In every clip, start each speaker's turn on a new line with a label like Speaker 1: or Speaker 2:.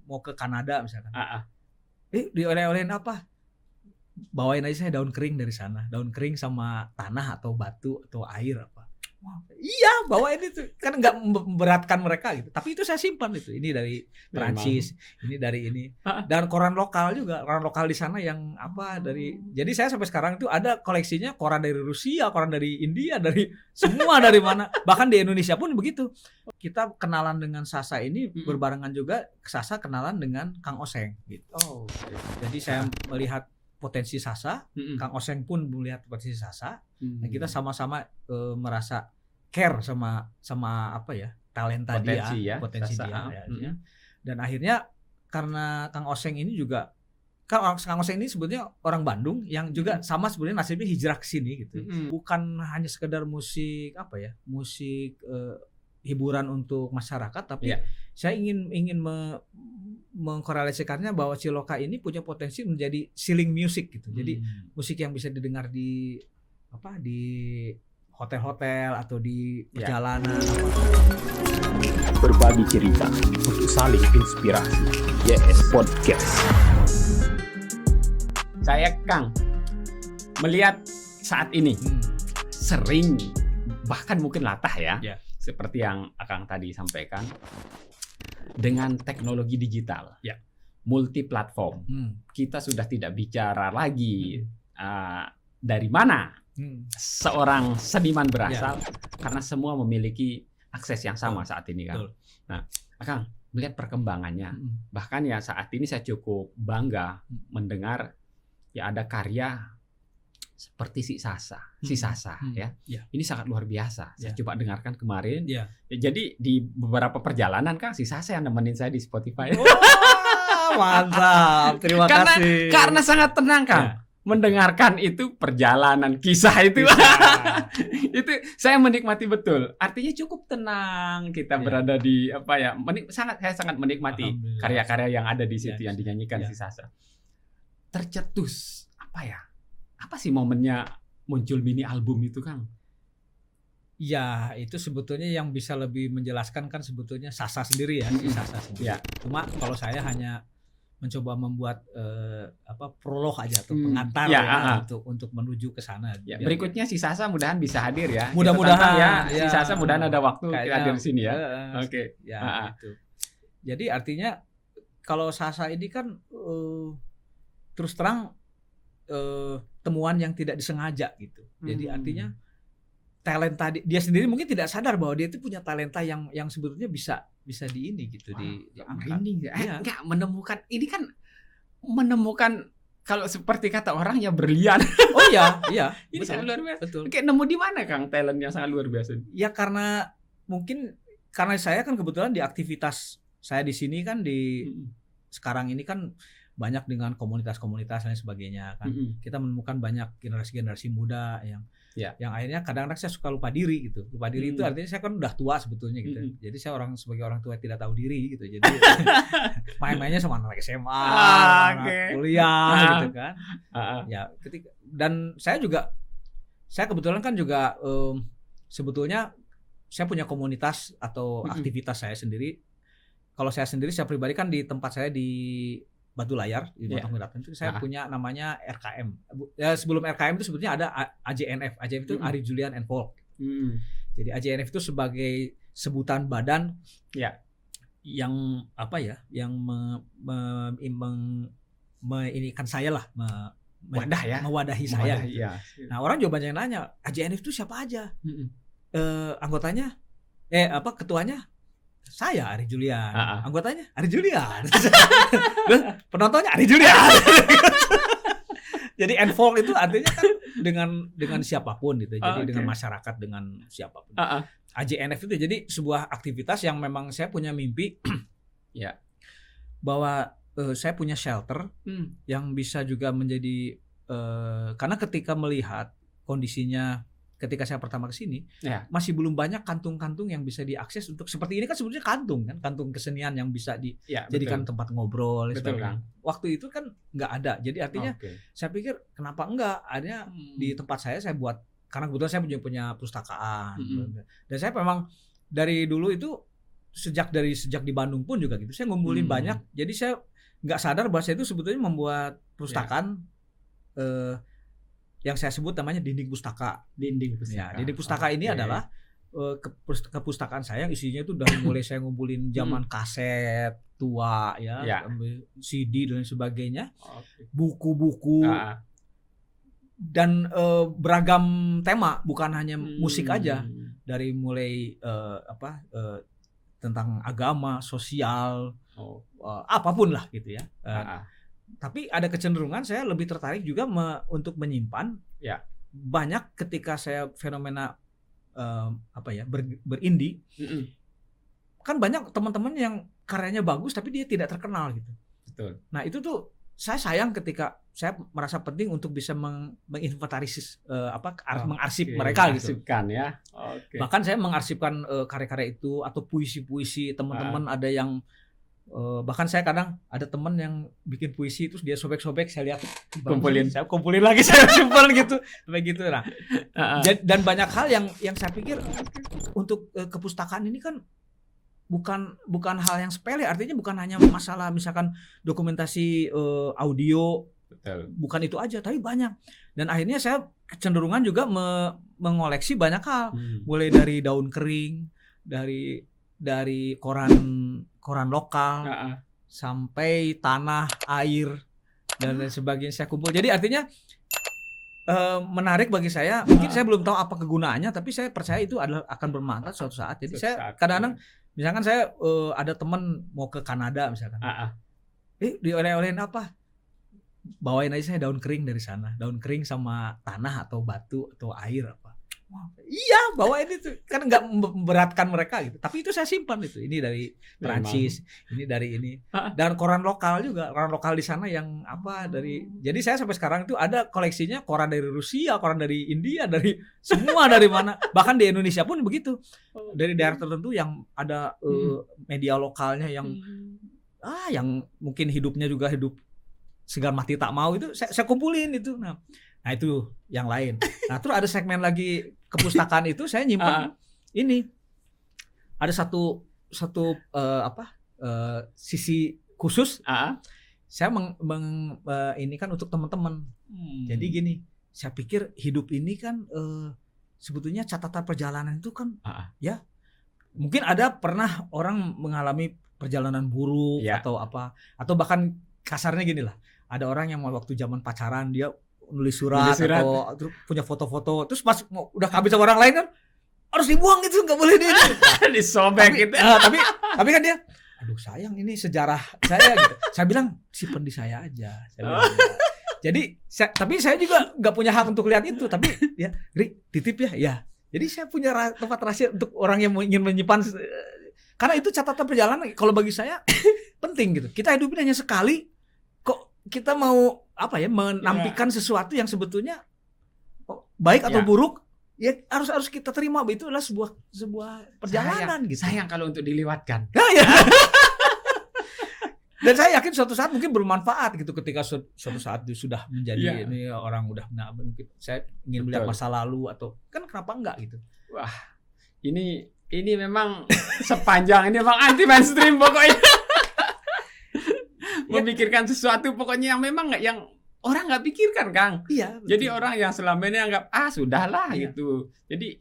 Speaker 1: mau ke Kanada misalkan.
Speaker 2: Heeh.
Speaker 1: Dioleh-olehin apa? Bawain aja saya daun kering dari sana. Daun kering sama tanah atau batu atau air apa. Wah, iya, bawain itu. Kan enggak memberatkan mereka gitu. Tapi itu saya simpan itu. Ini dari Prancis, ini dari ini. Dan koran lokal juga, koran lokal di sana yang apa dari. Jadi saya sampai sekarang itu ada koleksinya koran dari Rusia, koran dari India, dari semua dari mana. Bahkan di Indonesia pun begitu. Kita kenalan dengan Sasa ini berbarengan juga Sasa kenalan dengan Kang Oseng gitu.
Speaker 2: Oh.
Speaker 1: Jadi saya melihat potensi Sasa, Kang Oseng pun melihat potensi Sasa. Nah, kita sama-sama merasa care sama apa ya, talenta potensi dia. Ya. Dan akhirnya karena Kang Oseng ini juga Kang Oseng ini sebetulnya orang Bandung yang juga sama sebenarnya nasibnya hijrah ke sini gitu. Bukan hanya sekedar musik apa ya, musik hiburan untuk masyarakat, tapi saya ingin mengkorelasikannya bahwa Ciloka ini punya potensi menjadi ceiling music gitu. Jadi musik yang bisa didengar di hotel-hotel atau di perjalanan.
Speaker 3: Berbagi cerita untuk saling inspirasi. YS Podcast.
Speaker 2: Saya Kang melihat saat ini sering bahkan mungkin latah ya. Seperti yang Akang tadi sampaikan, dengan teknologi digital, multi platform, kita sudah tidak bicara lagi dari mana seorang seniman berasal, karena semua memiliki akses yang sama saat ini kan. Nah, Akang melihat perkembangannya, bahkan ya saat ini saya cukup bangga mendengar ya ada karya seperti si Sasa ya. Ini sangat luar biasa. Saya coba dengarkan kemarin. Ya, jadi di beberapa perjalanan Kang, si Sasa yang nemenin saya di Spotify.
Speaker 1: Mantap. Terima kasih.
Speaker 2: Karena sangat tenang Kang. Mendengarkan itu perjalanan kisah itu. Itu saya menikmati betul. Artinya cukup tenang kita berada di saya sangat menikmati karya-karya yang ada di situ yang dinyanyikan si Sasa. Tercetus apa sih momennya muncul mini album itu, Kang?
Speaker 1: Ya, itu sebetulnya yang bisa lebih menjelaskan kan sebetulnya Sasa sendiri ya, Sasa sendiri. Cuma kalau saya hanya mencoba membuat prolog aja atau pengantar untuk menuju ke sana.
Speaker 2: Berikutnya si Sasa mudahan bisa hadir ya.
Speaker 1: Mudah-mudahan
Speaker 2: si Sasa mudahan ada waktu hadir di sini ya.
Speaker 1: Oke. Gitu. Jadi artinya kalau Sasa ini kan terus terang temuan yang tidak disengaja gitu. Jadi artinya talenta dia sendiri mungkin tidak sadar bahwa dia itu punya talenta yang sebetulnya bisa di ini gitu
Speaker 2: enggak menemukan ini kan menemukan kalau seperti kata orang ya berlian.
Speaker 1: Oh iya.
Speaker 2: Ini sangat luar biasa.
Speaker 1: Betul.
Speaker 2: Kayak nemu di mana Kang talent yang sangat luar biasa?
Speaker 1: Ya karena saya kan kebetulan di aktivitas saya di sini kan sekarang ini kan banyak dengan komunitas-komunitas dan sebagainya kan. Kita menemukan banyak generasi-generasi muda yang akhirnya kadang-kadang saya suka lupa diri gitu. Lupa diri itu artinya saya kan udah tua sebetulnya gitu. Jadi saya sebagai orang tua tidak tahu diri gitu. Jadi main-mainnya sama anak SMA, anak kuliah gitu kan. Ya, dan saya kebetulan kan juga sebetulnya saya punya komunitas atau aktivitas saya sendiri. Kalau saya sendiri, saya pribadi kan di tempat saya di Batu Layar di Batang Wiratan itu saya punya namanya RKM. Ya, sebelum RKM itu sebetulnya ada AJNF. AJNF itu Ari Julian and Folk. Jadi AJNF itu sebagai sebutan badan yang yang menginikan saya lah, mewadahi saya. Nah, orang juga banyak yang nanya, AJNF itu siapa aja? Anggotanya ketuanya saya Ari Julian, anggotanya Ari Julian, penontonnya Ari Julian. Jadi enfolk itu artinya kan dengan siapapun gitu, jadi dengan masyarakat, dengan siapapun. AJNF itu jadi sebuah aktivitas yang memang saya punya mimpi, bahwa saya punya shelter yang bisa juga menjadi karena ketika melihat kondisinya. Ketika saya pertama ke sini, masih belum banyak kantung-kantung yang bisa diakses untuk seperti ini kan sebetulnya kantung kesenian yang bisa dijadikan tempat ngobrol.
Speaker 2: Betul, kan?
Speaker 1: Waktu itu kan nggak ada, jadi artinya saya pikir kenapa enggak adanya di tempat saya buat, karena kebetulan saya punya pustakaan dan saya memang dari dulu itu sejak di Bandung pun juga gitu. Saya ngumpulin banyak. Jadi saya nggak sadar bahwa saya itu sebetulnya membuat perpustakaan yang saya sebut namanya dinding pustaka.
Speaker 2: Dinding pustaka.
Speaker 1: Ya, dinding pustaka ini adalah kepustakaan saya yang isinya itu dari mulai saya ngumpulin zaman kaset tua ya, CD dan sebagainya, buku-buku dan beragam tema, bukan hanya musik aja, dari mulai tentang agama, sosial, apapun lah gitu ya. Tapi ada kecenderungan saya lebih tertarik juga untuk menyimpan banyak ketika saya fenomena berindie. Kan banyak teman-teman yang karyanya bagus tapi dia tidak terkenal gitu.
Speaker 2: Betul.
Speaker 1: Nah itu tuh saya sayang ketika saya merasa penting untuk bisa menginventarisis mengarsip mereka gitu.
Speaker 2: Ya.
Speaker 1: Bahkan saya mengarsipkan karya-karya itu atau puisi-puisi teman-teman. Ada yang bahkan saya kadang ada teman yang bikin puisi terus dia sobek-sobek, saya lihat saya kumpulin lagi, saya simpan gitu begitu. Nah dan banyak hal yang saya pikir untuk kepustakaan ini kan bukan hal yang sepele, artinya bukan hanya masalah misalkan dokumentasi audio. Betul. Bukan itu aja, tapi banyak. Dan akhirnya saya kecenderungan juga mengoleksi banyak hal, mulai dari daun kering, dari koran lokal, sampai tanah, air dan lain sebagainya saya kumpul. Jadi artinya menarik bagi saya. Mungkin saya belum tahu apa kegunaannya, tapi saya percaya itu akan bermanfaat suatu saat. Jadi saya kadang-kadang misalkan saya ada teman mau ke Kanada misalkan, dioleh-olehin apa? Bawain aja saya daun kering dari sana, daun kering sama tanah atau batu atau air apa. Iya, bawain itu kan nggak memberatkan mereka gitu. Tapi itu saya simpan itu. Ini dari Prancis, ini dari ini. Dan koran lokal juga, koran lokal di sana yang jadi saya sampai sekarang itu ada koleksinya koran dari Rusia, koran dari India, dari semua dari mana. Bahkan di Indonesia pun begitu. Dari daerah tertentu yang ada media lokalnya yang mungkin hidupnya juga hidup segar mati tak mau, itu saya kumpulin itu. Nah itu yang lain. Nah terus ada segmen lagi kepustakaan itu saya nyimpan ini. Ada satu sisi khusus. Saya ini kan untuk teman-teman. Jadi gini, saya pikir hidup ini kan sebetulnya catatan perjalanan itu kan ya mungkin ada pernah orang mengalami perjalanan buruk atau apa, atau bahkan kasarnya gini lah, ada orang yang waktu zaman pacaran dia nulis surat atau punya foto-foto, terus pas udah habis sama orang lain kan harus dibuang gitu, nggak boleh
Speaker 2: disobek gitu.
Speaker 1: Tapi kan dia, aduh sayang ini sejarah saya gitu. Saya bilang simpen di saya aja. Jadi tapi saya juga nggak punya hak untuk lihat itu, tapi ya titip ya. Jadi saya punya tempat rahasia untuk orang yang ingin menyimpan, karena itu catatan perjalanan. Kalau bagi saya penting gitu. Kita hidup ini hanya sekali. Kita mau menampilkan sesuatu yang sebetulnya baik atau buruk, ya harus kita terima. Itu adalah sebuah perjalanan gitu.
Speaker 2: Sayang kalau untuk dilewatkan.
Speaker 1: Dan saya yakin suatu saat mungkin bermanfaat gitu, ketika suatu saat sudah menjadi ini orang udah mungkin saya ingin melihat masa lalu, atau kan kenapa enggak gitu.
Speaker 2: Wah, ini memang sepanjang ini memang anti mainstream pokoknya. Memikirkan sesuatu pokoknya yang memang yang orang nggak pikirkan, Kang.
Speaker 1: Iya. Betul.
Speaker 2: Jadi orang yang selama ini anggap sudahlah gitu. Jadi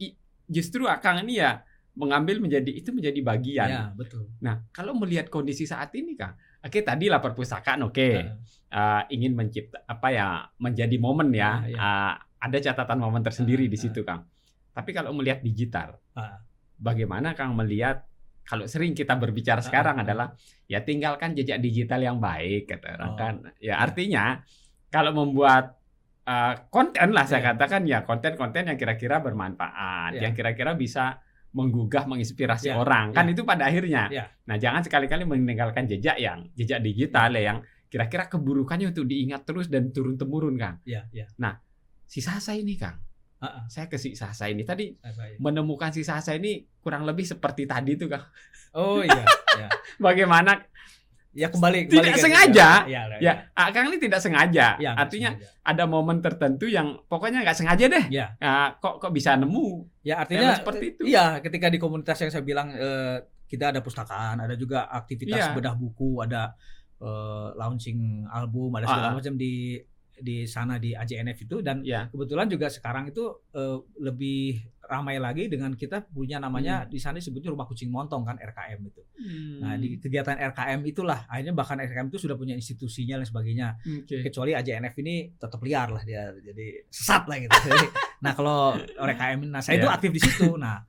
Speaker 2: justru Kang ini ya mengambil menjadi bagian.
Speaker 1: Iya, betul.
Speaker 2: Nah, kalau melihat kondisi saat ini, Kang, tadi lah perpustakaan ingin mencipta menjadi momen ya. Ada catatan momen tersendiri di situ, Kang. Tapi kalau melihat digital, bagaimana Kang melihat? Kalau sering kita berbicara sekarang adalah ya tinggalkan jejak digital yang baik, kata orang kan. Ya artinya kalau membuat konten lah saya katakan ya konten-konten yang kira-kira bermanfaat, yang kira-kira bisa menggugah, menginspirasi orang. Kan itu pada akhirnya. Nah, jangan sekali-kali meninggalkan jejak digital yang kira-kira keburukannya untuk diingat terus dan turun-temurun, Kang. Nah, si Sasa ini, Kang. Saya ke si Sasa ini tadi menemukan si Sasa ini kurang lebih seperti tadi tuh, Kang.
Speaker 1: Oh iya.
Speaker 2: Bagaimana?
Speaker 1: Ya kembali
Speaker 2: tidak sengaja. Kang ini tidak sengaja. Artinya ada momen tertentu yang pokoknya nggak sengaja deh. Kok bisa nemu?
Speaker 1: Ya artinya
Speaker 2: seperti itu.
Speaker 1: Iya, ketika di komunitas yang saya bilang kita ada pustakaan, ada juga aktivitas bedah buku, ada launching album, ada segala macam di sana di AJNF itu. Dan kebetulan juga sekarang itu lebih ramai lagi dengan kita punya namanya di sana disebutnya Rumah Kucing Montong kan, RKM itu. Nah di kegiatan RKM itulah akhirnya bahkan RKM itu sudah punya institusinya dan sebagainya. Kecuali AJNF ini tetap liar lah dia, jadi sesat lah gitu. Nah kalau RKM, nah saya itu aktif di situ. Nah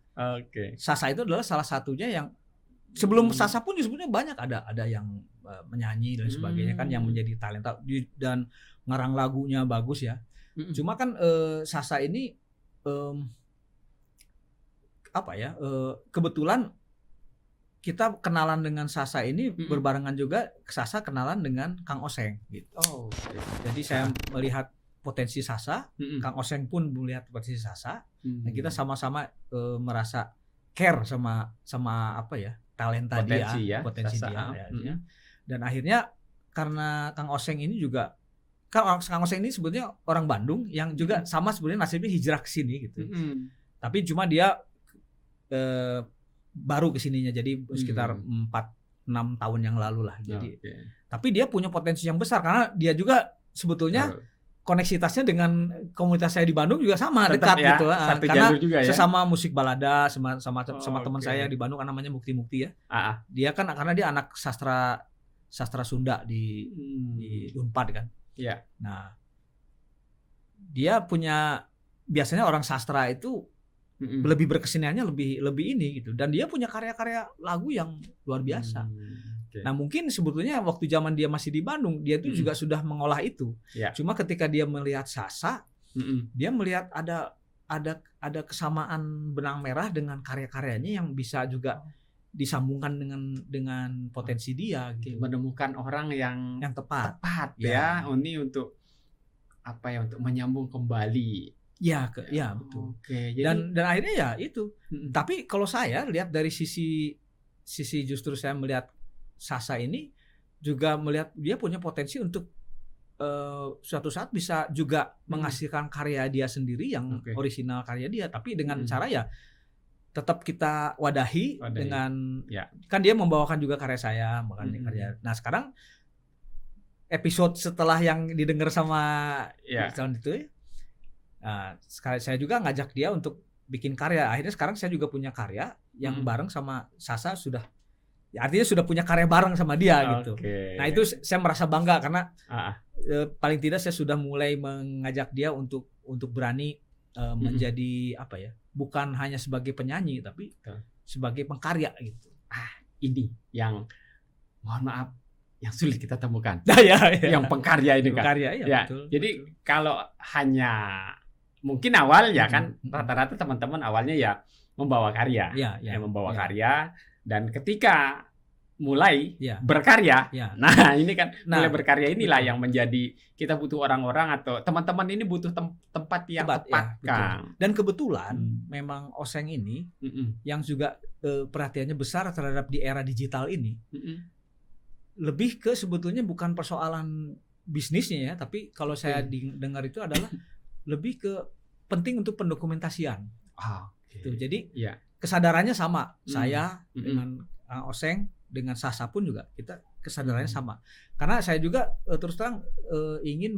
Speaker 1: Sasa itu adalah salah satunya yang sebelum Sasa pun sebenarnya banyak ada yang menyanyi dan sebagainya kan, yang menjadi talenta dan ngarang lagunya bagus ya. Cuma kan Sasa ini kebetulan kita kenalan dengan Sasa ini berbarengan juga Sasa kenalan dengan Kang Oseng gitu. Jadi saya melihat potensi Sasa, Kang Oseng pun melihat potensi Sasa, dan kita sama-sama merasa care sama talenta potensi dia. Dan akhirnya karena Kang Oseng ini juga Kang Oseng ini sebetulnya orang Bandung yang juga sama sebenarnya nasibnya hijrah ke sini gitu. Tapi cuma dia baru kesininya, jadi sekitar 4-6 tahun yang lalu lah. Jadi tapi dia punya potensi yang besar karena dia juga sebetulnya koneksitasnya dengan komunitas saya di Bandung juga sama, dekat gitu. Karena juga, sesama musik balada sama teman saya di Bandung kan namanya Mukti ya. Dia kan karena dia anak sastra Sunda di Unpad kan. Nah, dia punya, biasanya orang sastra itu lebih berkeseniannya lebih ini gitu, dan dia punya karya-karya lagu yang luar biasa. Nah mungkin sebetulnya waktu zaman dia masih di Bandung dia itu juga sudah mengolah itu. Cuma ketika dia melihat Sasa, dia melihat ada kesamaan benang merah dengan karya-karyanya yang bisa juga disambungkan dengan potensi dia gitu.
Speaker 2: Menemukan orang yang
Speaker 1: tepat
Speaker 2: ya. Ini untuk untuk menyambung kembali.
Speaker 1: Betul. Jadi, dan akhirnya ya itu. Tapi kalau saya lihat dari sisi justru saya melihat Sasa ini juga melihat dia punya potensi untuk suatu saat bisa juga menghasilkan karya dia sendiri yang orisinal karya dia, tapi dengan cara ya tetap kita wadahi. Dengan kan dia membawakan juga karya saya, karya. Nah sekarang episode setelah yang didengar sama tahun itu sekali saya juga ngajak dia untuk bikin karya. Akhirnya sekarang saya juga punya karya yang bareng sama Sasa, artinya sudah punya karya bareng sama dia gitu. Nah itu saya merasa bangga karena paling tidak saya sudah mulai mengajak dia untuk berani menjadi bukan hanya sebagai penyanyi tapi sebagai pengkarya gitu.
Speaker 2: Ini yang mohon maaf yang sulit kita temukan. Yang pengkarya ini kan. Betul. Jadi kalau hanya mungkin awal kan rata-rata teman-teman awalnya ya membawa karya, membawa karya, dan ketika mulai berkarya, nah ini kan mulai berkarya inilah yang menjadi kita butuh orang-orang atau teman-teman ini butuh tempat yang tepat Kang.
Speaker 1: Dan kebetulan memang Oseng ini yang juga perhatiannya besar terhadap di era digital ini, lebih ke sebetulnya bukan persoalan bisnisnya ya, tapi kalau saya dengar itu adalah lebih ke penting untuk pendokumentasian. Gitu. Jadi kesadarannya sama. Saya dengan Oseng, dengan Sasa pun juga kita kesadarannya sama. Karena saya juga terus terang ingin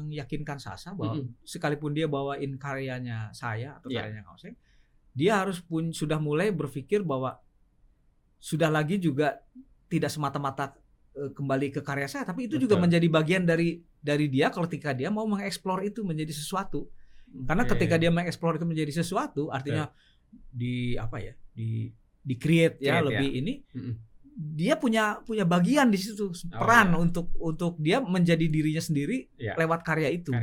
Speaker 1: meyakinkan Sasa bahwa sekalipun dia bawain karyanya saya atau karyanya Oseng, dia harus sudah mulai berpikir bahwa sudah lagi juga tidak semata-mata kembali ke karya saya, tapi itu juga menjadi bagian dari dia ketika dia mau mengeksplor itu menjadi sesuatu. Karena ketika dia mengeksplor itu menjadi sesuatu, artinya di create lebih ini, dia punya bagian di situ, peran untuk dia menjadi dirinya sendiri lewat karya itu.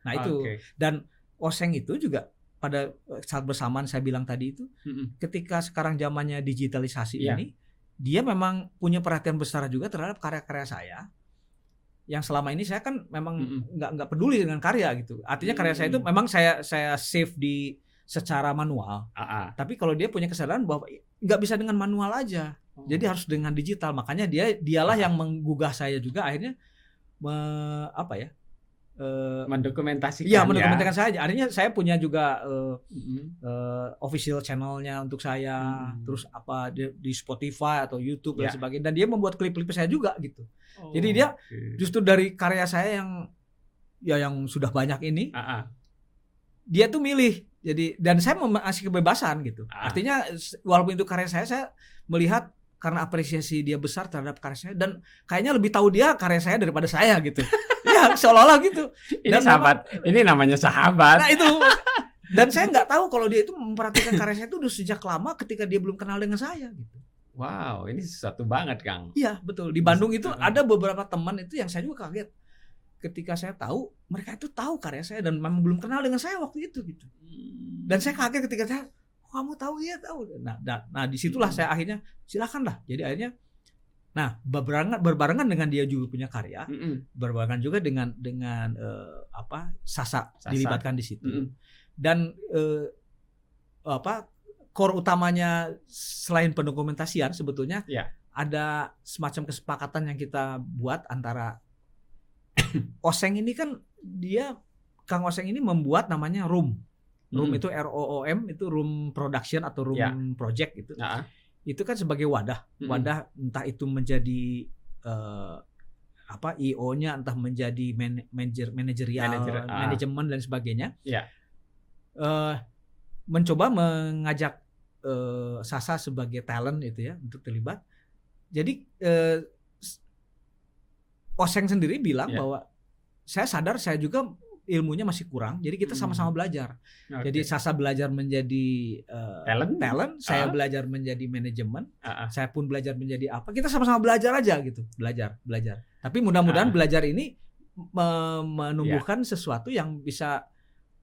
Speaker 1: Nah itu dan Oseng itu juga pada saat bersamaan saya bilang tadi itu, ketika sekarang zamannya digitalisasi ini, dia memang punya perhatian besar juga terhadap karya-karya saya. Yang selama ini saya kan memang nggak peduli dengan karya gitu. Artinya karya saya itu memang saya save di secara manual. Tapi kalau dia punya kesadaran bahwa nggak bisa dengan manual aja, jadi harus dengan digital. Makanya dialah yang menggugah saya juga akhirnya
Speaker 2: mendokumentasikan.
Speaker 1: Iya, mendokumentasikan saja. Artinya saya punya juga official channelnya untuk saya, terus apa di Spotify atau YouTube dan sebagainya. Dan dia membuat klip-klip saya juga gitu. Jadi dia justru dari karya saya yang sudah banyak ini, dia tuh milih. Jadi dan saya mengasih kebebasan gitu. Artinya walaupun itu karya saya melihat karena apresiasi dia besar terhadap karya saya dan kayaknya lebih tahu dia karya saya daripada saya gitu. Ya seolah-olah gitu.
Speaker 2: Ini sahabat, ini namanya sahabat.
Speaker 1: Nah itu. Dan saya nggak tahu kalau dia itu memperhatikan karya saya itu udah sejak lama ketika dia belum kenal dengan saya gitu.
Speaker 2: Wow, ini sesuatu banget Kang.
Speaker 1: Iya betul. Di Bandung itu ada beberapa teman itu yang saya juga kaget. Ketika saya tahu mereka itu tahu karya saya dan memang belum kenal dengan saya waktu itu gitu. Dan saya kaget ketika saya, kamu tahu ya tahu. Nah disitulah saya akhirnya silakanlah. Jadi akhirnya, nah berbarengan dengan dia juga punya karya, berbarengan juga dengan Sasa dilibatkan di situ. Dan core utamanya selain pendokumentasian sebetulnya ada semacam kesepakatan yang kita buat antara Oseng ini kan Kang Oseng ini membuat namanya Room. Room itu ROOM itu Room Production atau Room Project gitu. Itu kan sebagai wadah entah itu menjadi IO-nya, entah menjadi manajemen dan sebagainya. Mencoba mengajak Sasa sebagai talent itu ya untuk terlibat. Jadi Oseng sendiri bilang bahwa saya sadar saya juga ilmunya masih kurang, jadi kita sama-sama belajar. Jadi Sasa belajar menjadi talent, saya belajar menjadi manajemen, saya pun belajar menjadi apa. Kita sama-sama belajar aja gitu, belajar. Tapi mudah-mudahan belajar ini menumbuhkan sesuatu yang bisa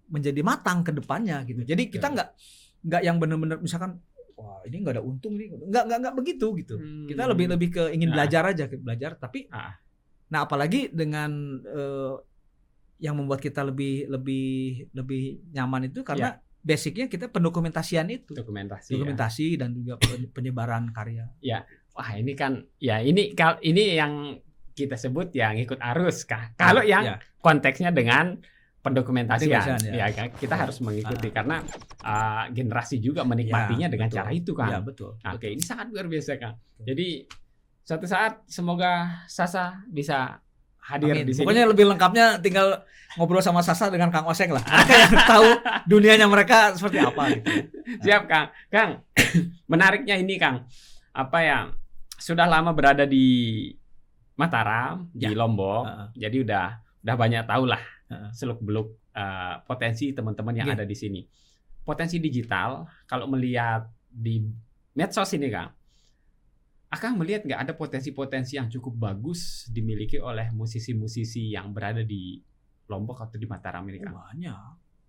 Speaker 1: menjadi matang ke depannya gitu. Jadi kita nggak yang benar-benar misalkan wah ini nggak ada untung ini, nggak begitu gitu. Kita lebih ke ingin belajar aja, tapi nah apalagi dengan yang membuat kita lebih nyaman itu karena basicnya kita pendokumentasian itu. Dokumentasi dan juga penyebaran karya.
Speaker 2: Ya. Wah, ini kan ini yang kita sebut yang ikut arus kah. Kalau yang konteksnya dengan pendokumentasian kita harus mengikuti karena generasi juga menikmatinya dengan cara itu kan.
Speaker 1: Betul.
Speaker 2: Oke, ini sangat luar biasa Kang. Jadi suatu saat semoga Sasa bisa hadir di sini.
Speaker 1: Pokoknya lebih lengkapnya tinggal ngobrol sama Sasa dengan Kang Oseng lah. Mereka yang tahu dunianya mereka seperti apa gitu.
Speaker 2: Siap Kang. Kang, menariknya ini Kang. Sudah lama berada di Mataram, di Lombok. Jadi udah banyak tahu lah seluk-beluk potensi teman-teman yang ada di sini. Potensi digital kalau melihat di medsos ini Kang. Akang melihat nggak ada potensi-potensi yang cukup bagus dimiliki oleh musisi-musisi yang berada di Lombok atau di Mataram ini Kang?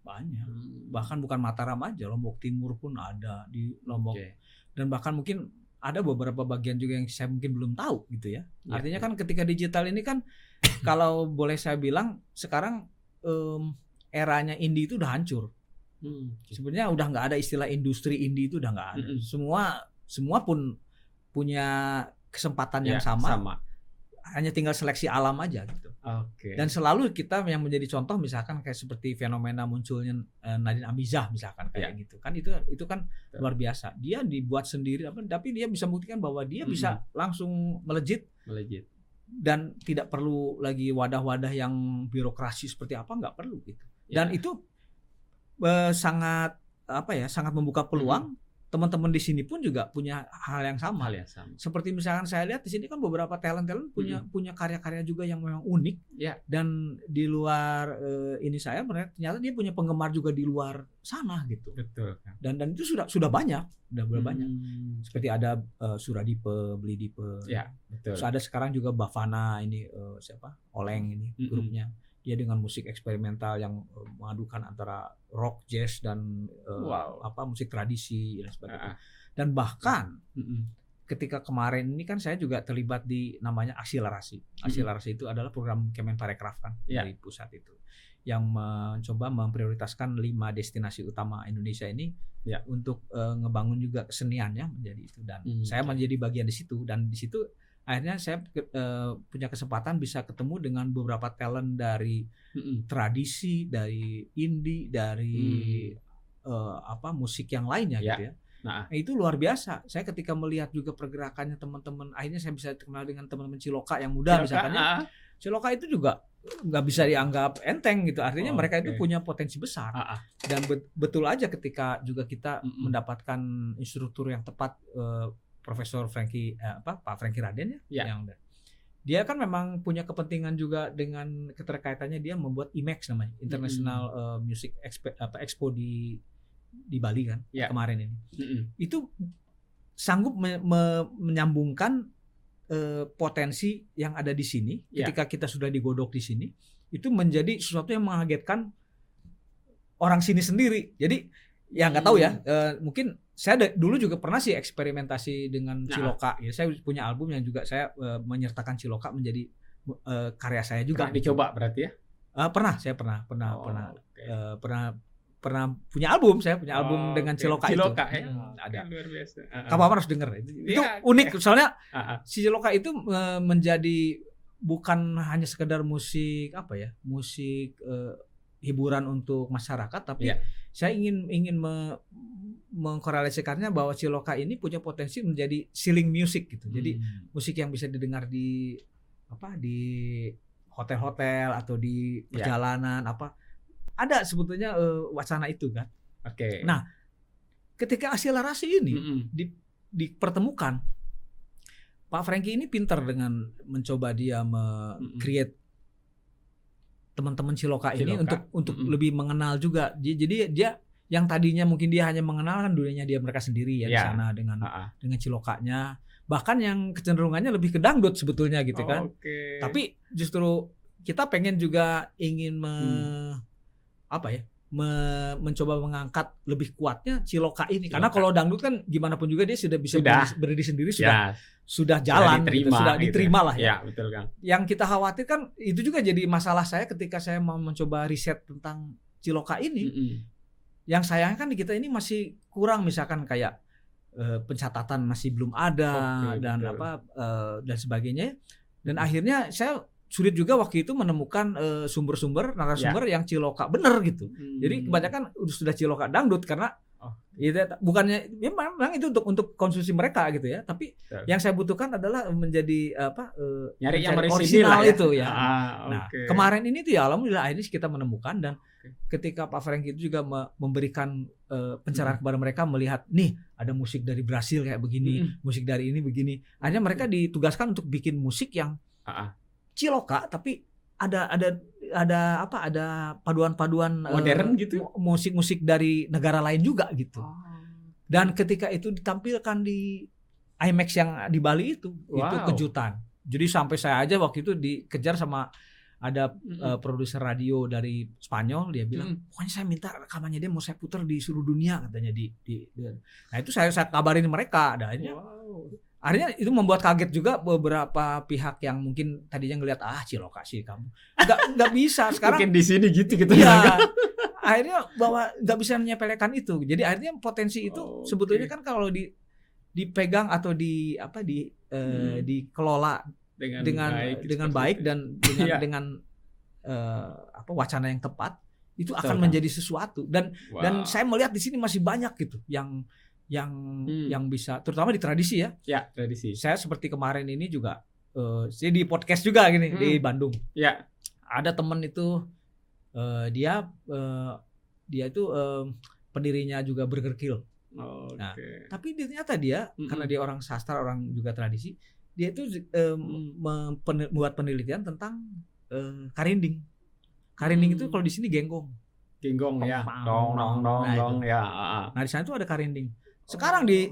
Speaker 1: Banyak. Bahkan bukan Mataram aja, Lombok Timur pun ada di Lombok. Dan bahkan mungkin ada beberapa bagian juga yang saya mungkin belum tahu gitu ya. Artinya kan ketika digital ini kan kalau boleh saya bilang sekarang eranya indie itu udah hancur. Sebenarnya udah nggak ada istilah industri indie itu udah nggak ada. Semua pun punya kesempatan yang sama. Hanya tinggal seleksi alam aja gitu. Dan selalu kita yang menjadi contoh misalkan kayak seperti fenomena munculnya Nadine Amizah misalkan kayak gitu kan itu kan luar biasa. Dia dibuat sendiri tapi dia bisa membuktikan bahwa dia bisa langsung melejit dan tidak perlu lagi wadah-wadah yang birokrasi seperti apa, nggak perlu gitu. Dan itu sangat membuka peluang. Teman-teman di sini pun juga punya hal yang sama. Seperti misalkan saya lihat di sini kan beberapa talent punya karya-karya juga yang memang unik. Dan di luar ini ternyata dia punya penggemar juga di luar sana gitu.
Speaker 2: Betul.
Speaker 1: Dan itu sudah banyak, banyak. Seperti ada Suradipe, Blidipe.
Speaker 2: Betul.
Speaker 1: Terus ada sekarang juga Bavana ini Oleng ini grupnya. Dia dengan musik eksperimental yang mengadukan antara rock, jazz dan musik tradisi dan sebagainya. Dan bahkan ketika kemarin ini kan saya juga terlibat di namanya Akselerasi. Akselerasi itu adalah program Kemenparekraf kan dari pusat itu yang mencoba memprioritaskan 5 destinasi utama Indonesia ini untuk ngebangun juga keseniannya menjadi itu dan saya menjadi bagian di situ dan di situ akhirnya saya punya kesempatan bisa ketemu dengan beberapa talent dari tradisi, dari indie, dari musik yang lainnya gitu ya. Nah, itu luar biasa. Saya ketika melihat juga pergerakannya teman-teman, akhirnya saya bisa kenal dengan teman-teman Ciloka yang muda misalkan. Ciloka itu juga nggak bisa dianggap enteng gitu. Artinya mereka itu punya potensi besar. Dan betul aja ketika juga kita mendapatkan instruktur yang tepat, Profesor Frankie Pak Frankie Raden yang dia kan memang punya kepentingan juga dengan keterkaitannya, dia membuat IMEX namanya, International Music Expo di Bali kan kemarin ini. Itu sanggup menyambungkan potensi yang ada di sini ketika kita sudah digodok di sini, itu menjadi sesuatu yang mengagetkan orang sini sendiri. Jadi ya nggak tahu ya, mungkin saya dulu juga pernah sih eksperimentasi dengan Ciloka. Ya, saya punya album yang juga saya menyertakan Ciloka menjadi karya saya juga.
Speaker 2: Pernah dicoba berarti ya?
Speaker 1: Saya pernah punya album. Saya punya album dengan Ciloka itu. Ada.
Speaker 2: Luar biasa.
Speaker 1: Kamu harus denger. Itu unik. Soalnya si Ciloka itu menjadi bukan hanya sekedar musik musik hiburan untuk masyarakat, tapi saya ingin mengkorelasikannya bahwa Ciloka ini punya potensi menjadi ceiling music gitu. Jadi musik yang bisa didengar di hotel-hotel atau di perjalanan ada sebetulnya wacana itu kan. Nah, ketika akselerasi ini dipertemukan, Pak Frankie ini pintar dengan mencoba dia create teman-teman Ciloka ini untuk lebih mengenal juga. Jadi dia yang tadinya mungkin dia hanya mengenal kan dunianya mereka sendiri di sana dengan Cilokanya. Bahkan yang kecenderungannya lebih ke dangdut sebetulnya gitu kan. Tapi justru kita pengen juga ingin mencoba mengangkat lebih kuatnya Ciloka ini. Karena kalau dangdut kan gimana pun juga dia sudah bisa berdiri sendiri, sudah jalan, sudah diterima lah ya.
Speaker 2: Betul kan.
Speaker 1: Yang kita khawatir kan itu juga jadi masalah saya ketika saya mau mencoba riset tentang Ciloka ini. Yang sayangnya kan di kita ini masih kurang, misalkan kayak pencatatan masih belum ada dan dan sebagainya. Dan akhirnya saya sulit juga waktu itu menemukan sumber-sumber narasumber yang Ciloka bener gitu. Jadi kebanyakan sudah Ciloka dangdut karena bukannya memang itu untuk konsumsi mereka gitu ya. Tapi yang saya butuhkan adalah menjadi
Speaker 2: nyari yang
Speaker 1: original itu ya. Nah, kemarin ini tuh ya alhamdulillah akhirnya kita menemukan, dan ketika Pak Frankie itu juga memberikan pencerahan kepada mereka, melihat nih ada musik dari Brasil kayak begini, musik dari ini begini. Akhirnya mereka ditugaskan untuk bikin musik yang Ciloka tapi ada paduan-paduan
Speaker 2: modern gitu,
Speaker 1: musik-musik dari negara lain juga gitu. Dan ketika itu ditampilkan di IMEX yang di Bali itu kejutan. Jadi sampai saya aja waktu itu dikejar sama ada produser radio dari Spanyol, dia bilang pokoknya saya minta rekamannya dia mau saya putar di seluruh dunia katanya nah itu saya kabarin mereka. Akhirnya itu membuat kaget juga beberapa pihak yang mungkin tadinya ngelihat Ciloka sih kamu nggak bisa sekarang
Speaker 2: mungkin di sini gitu
Speaker 1: ya. Akhirnya bahwa nggak bisa menyepelekan itu. Jadi akhirnya potensi itu sebetulnya kan kalau dipegang atau dikelola dengan baik dan dengan wacana yang tepat, itu akan menjadi sesuatu. Dan saya melihat di sini masih banyak gitu yang bisa, terutama di tradisi ya.
Speaker 2: Tradisi.
Speaker 1: Saya seperti kemarin ini juga saya di podcast juga gini di Bandung. Ada temen itu dia itu pendirinya juga Burger Kill. Nah, tapi ternyata dia karena dia orang sastra, orang juga tradisi, dia itu membuat penelitian tentang karinding. Karinding itu kalau di sini genggong
Speaker 2: ya. Dong ya.
Speaker 1: Nah, di sana itu ada karinding. Sekarang di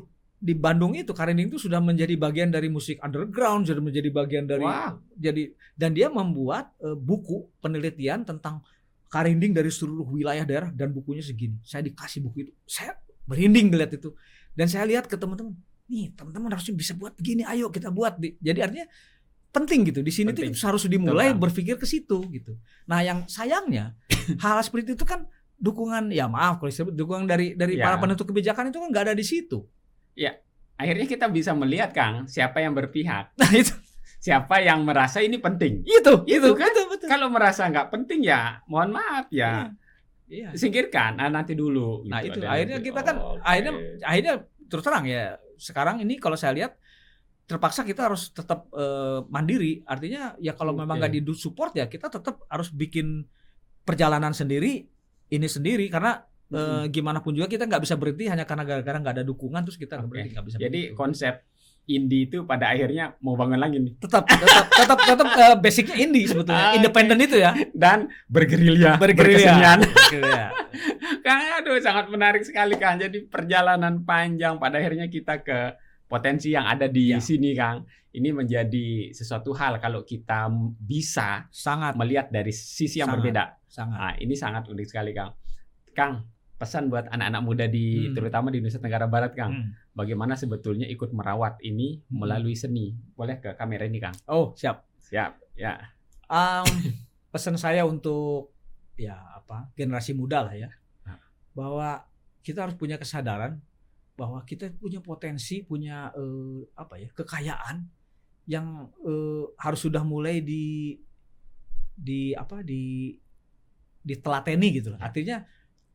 Speaker 1: Bandung itu karinding itu sudah menjadi bagian dari musik underground, sudah menjadi bagian dari dan dia membuat buku penelitian tentang karinding dari seluruh wilayah daerah, dan bukunya segini. Saya dikasih buku itu, saya merinding ngeliat itu, dan saya lihat ke teman-teman, nih teman-teman harusnya bisa buat begini, ayo kita buat. Jadi artinya penting gitu di sini tuh harus dimulai berpikir ke situ gitu. Nah, yang sayangnya hal seperti itu kan dukungan, ya maaf kalau disebut dukungan dari para penentu kebijakan itu kan nggak ada di situ.
Speaker 2: Ya, akhirnya kita bisa melihat Kang siapa yang berpihak.
Speaker 1: Nah itu
Speaker 2: siapa yang merasa ini penting.
Speaker 1: Itu
Speaker 2: Kan?
Speaker 1: betul.
Speaker 2: Kalau merasa nggak penting ya mohon maaf ya.
Speaker 1: Iya.
Speaker 2: Singkirkan, nanti dulu.
Speaker 1: Nah
Speaker 2: gitu.
Speaker 1: itu akhirnya kita kan akhirnya terus terang ya sekarang ini kalau saya lihat terpaksa kita harus tetap mandiri. Artinya ya kalau memang nggak di-support ya kita tetap harus bikin perjalanan sendiri ini sendiri karena gimana pun juga kita nggak bisa berhenti hanya karena gara-gara nggak ada dukungan terus kita berhenti nggak bisa.
Speaker 2: Jadi konsep indie itu pada akhirnya mau bangun lagi nih.
Speaker 1: Tetap basicnya indie sebetulnya, independen itu ya.
Speaker 2: Dan bergerilya. Berkesenian. Kang, aduh sangat menarik sekali Kang. Jadi perjalanan panjang pada akhirnya kita ke potensi yang ada di sini Kang. Ini menjadi sesuatu hal kalau kita bisa
Speaker 1: sangat
Speaker 2: melihat dari sisi yang berbeda.
Speaker 1: Sangat.
Speaker 2: Nah, ini sangat unik sekali Kang. Kang, pesan buat anak-anak muda terutama di Nusa Tenggara Barat Kang. Bagaimana sebetulnya ikut merawat ini melalui seni. Boleh ke kamera ini Kang?
Speaker 1: Oh, siap.
Speaker 2: Ya.
Speaker 1: Pesan saya untuk generasi muda lah ya. Bahwa kita harus punya kesadaran bahwa kita punya potensi, punya kekayaan yang harus sudah mulai ditelateni gitu. Artinya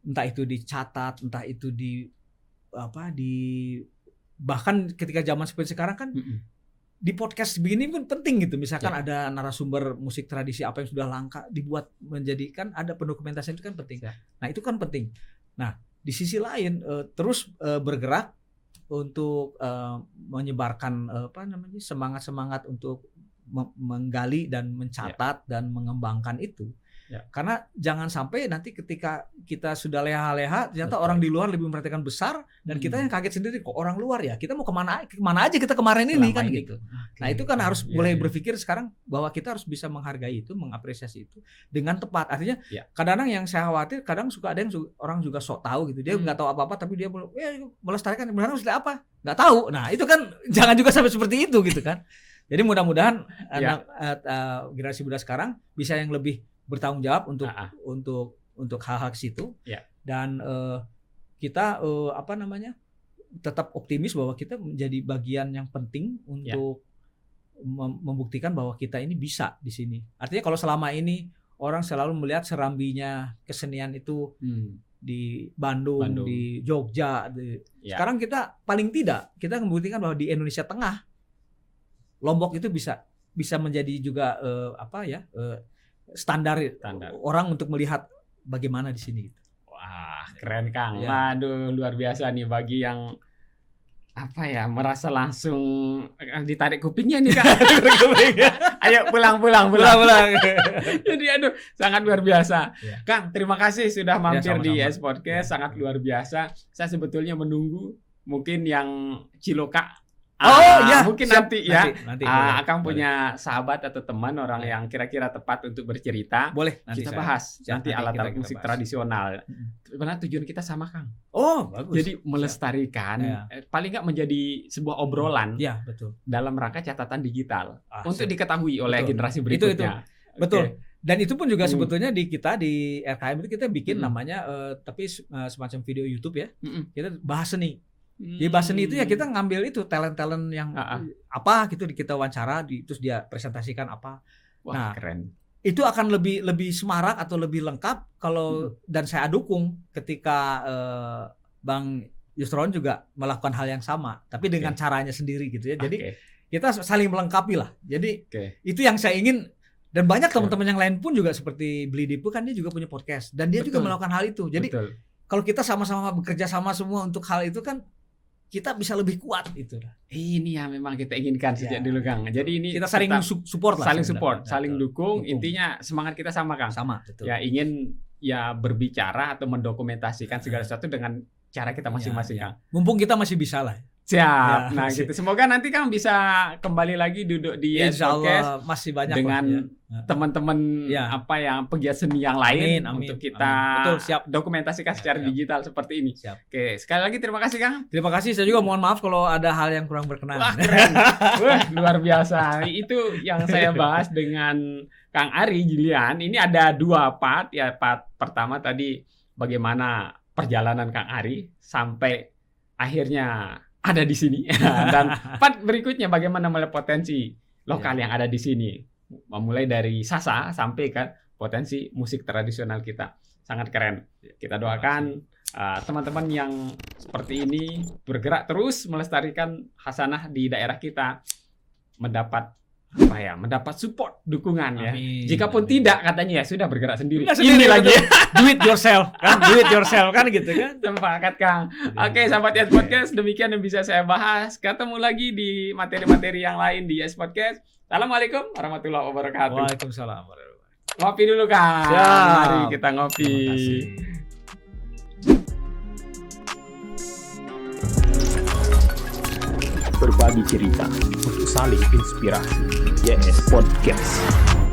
Speaker 1: entah itu dicatat, entah itu bahkan ketika zaman seperti sekarang kan di podcast begini pun penting gitu. Misalkan ada narasumber musik tradisi apa yang sudah langka dibuat menjadikan ada pendokumentasian itu kan penting. Nah, itu kan penting. Nah, di sisi lain terus bergerak untuk menyebarkan semangat untuk menggali dan mencatat dan mengembangkan itu. Karena jangan sampai nanti ketika kita sudah leha-leha ternyata orang di luar lebih memperhatikan besar dan kita yang kaget sendiri kok orang luar ya kita mau kemana aja kita kemarin ini kan gitu. Nah itu kan harus mulai berpikir sekarang bahwa kita harus bisa menghargai itu, mengapresiasi itu dengan tepat. Artinya kadang-kadang yang saya khawatir kadang suka ada yang orang juga sok tahu gitu, dia nggak tahu apa-apa tapi dia melestarikan sebenarnya seperti apa nggak tahu. Nah itu kan jangan juga sampai seperti itu gitu kan. Jadi mudah-mudahan generasi muda sekarang bisa yang lebih bertanggung jawab untuk hal-hal ke situ dan kita tetap optimis bahwa kita menjadi bagian yang penting untuk membuktikan bahwa kita ini bisa di sini. Artinya kalau selama ini orang selalu melihat serambinya kesenian itu di Bandung, di Jogja, sekarang kita paling tidak kita membuktikan bahwa di Indonesia Tengah Lombok itu bisa menjadi juga standar orang untuk melihat bagaimana di sini.
Speaker 2: Wah, keren Kang. Waduh, luar biasa nih bagi yang merasa langsung ditarik kupingnya nih Kang. Ayo pulang. Jadi sangat luar biasa. Kang, terima kasih sudah mampir di S Podcast, sangat luar biasa. Saya sebetulnya menunggu mungkin yang Ciloka. Mungkin nanti akan punya sahabat atau teman orang yang kira-kira tepat untuk bercerita.
Speaker 1: Boleh
Speaker 2: nanti kita bahas nanti alat-alat musik tradisional. Sebenarnya tujuan kita sama Kang.
Speaker 1: Oh, bagus.
Speaker 2: Jadi melestarikan, paling nggak menjadi sebuah obrolan.
Speaker 1: Iya, betul.
Speaker 2: Dalam rangka catatan digital untuk diketahui oleh generasi berikutnya.
Speaker 1: Itu. Betul. Dan itu pun juga sebetulnya di kita di RKM itu kita bikin namanya tapi semacam video YouTube ya. Kita bahas seni. Di bahas seni itu ya kita ngambil itu talent-talent yang apa gitu kita wawancara terus dia presentasikan apa.
Speaker 2: Wah, keren.
Speaker 1: Itu akan lebih semarak atau lebih lengkap kalau dan saya dukung ketika Bang Yusron juga melakukan hal yang sama tapi dengan caranya sendiri gitu ya. Jadi kita saling melengkapi lah. Jadi itu yang saya ingin dan banyak teman-teman yang lain pun juga seperti Blidipu kan dia juga punya podcast dan dia juga melakukan hal itu. Jadi kalau kita sama-sama bekerja sama semua untuk hal itu kan kita bisa lebih kuat itu.
Speaker 2: Ini yang memang kita inginkan sejak dulu Kang. Jadi ini
Speaker 1: kita saling support lah.
Speaker 2: Saling dukung. Intinya semangat kita sama Kang.
Speaker 1: Sama, betul.
Speaker 2: Ya ingin berbicara atau mendokumentasikan segala sesuatu dengan cara kita masing-masing Kang.
Speaker 1: Mumpung kita masih bisa lah.
Speaker 2: Siap. Nah, gitu. Semoga nanti Kang bisa kembali lagi duduk di podcast
Speaker 1: masih banyak
Speaker 2: dengan teman-teman yang pegiat seni yang lain untuk kita dokumentasikan secara digital seperti ini. Oke, sekali lagi terima kasih Kang.
Speaker 1: Terima kasih. Saya juga mohon maaf kalau ada hal yang kurang berkenan.
Speaker 2: Wah, keren. Luar biasa. Itu yang saya bahas dengan Kang Ari Gilian. Ini ada 2 part ya. Part pertama tadi bagaimana perjalanan Kang Ari sampai akhirnya ada di sini dan part berikutnya bagaimana melihat potensi lokal yang ada di sini. Mulai dari Sasa sampai kan potensi musik tradisional kita. Sangat keren. Kita doakan teman-teman yang seperti ini bergerak terus melestarikan khasanah di daerah kita, mendapat support, dukungan ya. Jikapun tidak, katanya ya sudah bergerak sendiri. Ini lagi
Speaker 1: do it yourself kan gitu kan.
Speaker 2: Sepakat Kang. Oke, sahabat Yes Podcast, demikian yang bisa saya bahas. Ketemu lagi di materi-materi yang lain di Yes Podcast. Assalamualaikum warahmatullahi wabarakatuh.
Speaker 1: Waalaikumsalam warahmatullahi wabarakatuh.
Speaker 2: Ngopi dulu Kang.
Speaker 1: Siap.
Speaker 2: Mari kita ngopi.
Speaker 1: Terima kasih.
Speaker 3: Berbagi cerita untuk saling inspirasi. YS Podcast.